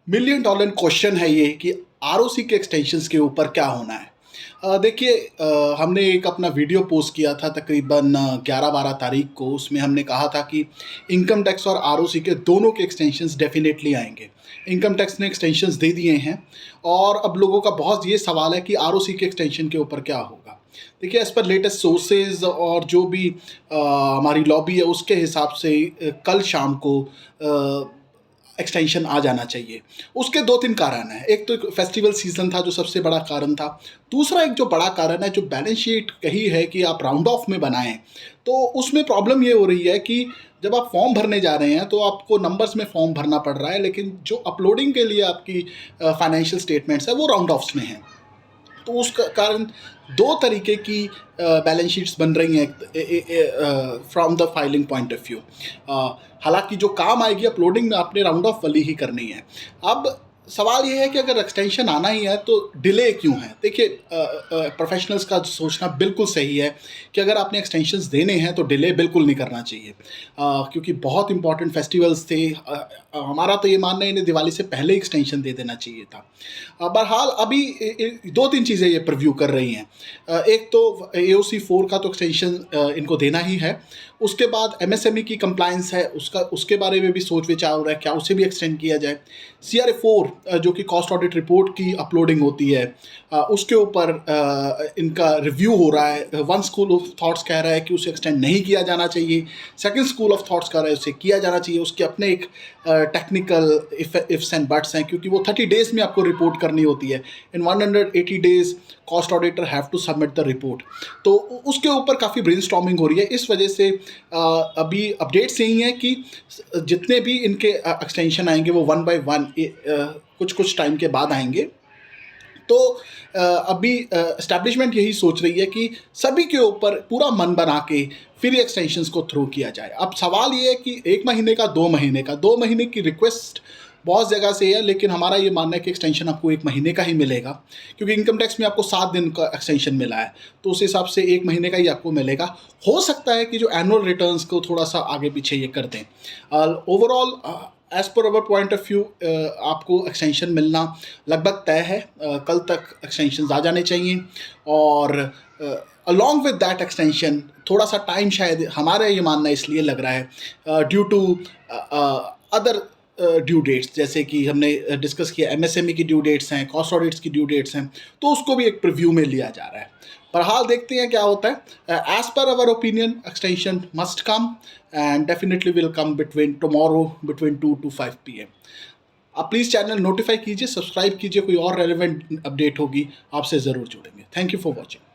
Million dollar question है ये कि आरओसी के एक्सटेंशंस के ऊपर क्या होना है। देखिए, हमने एक अपना वीडियो पोस्ट किया था तकरीबन 11-12 तारीख को। उसमें हमने कहा था कि इनकम टैक्स और आरओसी के दोनों के एक्सटेंशंस डेफिनेटली आएंगे। इनकम टैक्स ने एक्सटेंशंस दे दिए हैं और अब लोगों का बहुत ये सवाल है कि आरओसी के एक्सटेंशन के ऊपर क्या होगा। देखिए, एज़ पर लेटेस्ट सोर्सेज और जो भी हमारी लॉबी है उसके हिसाब से कल शाम को एक्सटेंशन आ जाना चाहिए। उसके 2-3 कारण हैं। एक तो फेस्टिवल सीज़न था जो सबसे बड़ा कारण था। दूसरा एक जो बड़ा कारण है, जो बैलेंस शीट कही है कि आप राउंड ऑफ में बनाएँ, तो उसमें प्रॉब्लम ये हो रही है कि जब आप फॉर्म भरने जा रहे हैं तो आपको नंबर्स में फॉर्म भरना पड़ रहा है, लेकिन जो अपलोडिंग के लिए आपकी फाइनेंशियल स्टेटमेंट्स है वो राउंड ऑफ्स में हैं। तो उस कारण 2 तरीके की बैलेंस शीट्स बन रही हैं from the filing point of view. हालाँकि जो काम आएगी अपलोडिंग में आपने राउंड ऑफ वाली ही करनी है। अब सवाल ये है कि अगर एक्सटेंशन आना ही है तो डिले क्यों है? देखिए, प्रोफेशनल्स का सोचना बिल्कुल सही है कि अगर आपने एक्सटेंशंस देने हैं तो डिले बिल्कुल नहीं करना चाहिए, क्योंकि बहुत इंपॉर्टेंट फेस्टिवल्स थे। हमारा तो ये मानना है इन्हें दिवाली से पहले एक्सटेंशन दे देना चाहिए था। बहरहाल अभी 2-3 चीज़ें ये प्रिव्यू कर रही हैं। एक तो AOC 4 का तो एक्सटेंशन इनको देना ही है। उसके बाद MSME की कंप्लायंस है, उसके बारे में भी सोच विचार हो रहा है, क्या उसे भी एक्सटेंड किया जाए। CRA 4 जो कि कॉस्ट ऑडिट रिपोर्ट की अपलोडिंग होती है, उसके ऊपर इनका रिव्यू हो रहा है। वन स्कूल ऑफ थॉट्स कह रहा है कि उसे एक्सटेंड नहीं किया जाना चाहिए, सेकंड स्कूल ऑफ थॉट्स कह रहा है उसे किया जाना चाहिए। उसके अपने एक टेक्निकल इफ्स एंड बट्स हैं, क्योंकि वो 30 डेज़ में आपको रिपोर्ट करनी होती है। In 180 days cost auditor have to submit the report. तो उसके ऊपर काफ़ी ब्रेनस्टॉर्मिंग हो रही है। इस वजह से अभी अपडेट्स यही हैं कि जितने भी इनके एक्सटेंशन आएंगे वो 1 बाय 1 कुछ टाइम के बाद आएंगे। तो अभी एस्टैब्लिशमेंट यही सोच रही है कि सभी के ऊपर पूरा मन बना के फिर ये एक्सटेंशंस को थ्रू किया जाए। अब सवाल ये है कि 1 महीने का, 2 महीने का। 2 महीने की रिक्वेस्ट बहुत जगह से है, लेकिन हमारा ये मानना है कि एक्सटेंशन आपको 1 महीने का ही मिलेगा, क्योंकि इनकम टैक्स में आपको 7 दिन का एक्सटेंशन मिला है, तो उस हिसाब से 1 महीने का ही आपको मिलेगा। हो सकता है कि जो एनुअल रिटर्न्स को थोड़ा सा आगे पीछे ये कर दें। Overall as per our point of view आपको एक्सटेंशन मिलना लगभग तय है। कल तक एक्सटेंशन आ जाने चाहिए और अलॉन्ग विद दैट एक्सटेंशन थोड़ा सा टाइम शायद हमारा ये मानना इसलिए लग रहा है due to other due dates, जैसे कि हमने डिस्कस किया MSME की ड्यू डेट्स हैं, कॉस्ट ऑडिट्स की ड्यू डेट्स हैं, तो उसको भी एक प्रीव्यू में लिया जा रहा है। पर हाल देखते हैं क्या होता है। As per our opinion extension must come and definitely will come between tomorrow between 2 to 5 PM। आप प्लीज़ चैनल नोटिफाई कीजिए, सब्सक्राइब कीजिए। कोई और रेलिवेंट अपडेट होगी आपसे ज़रूर जुड़ेंगे। Thank you for watching.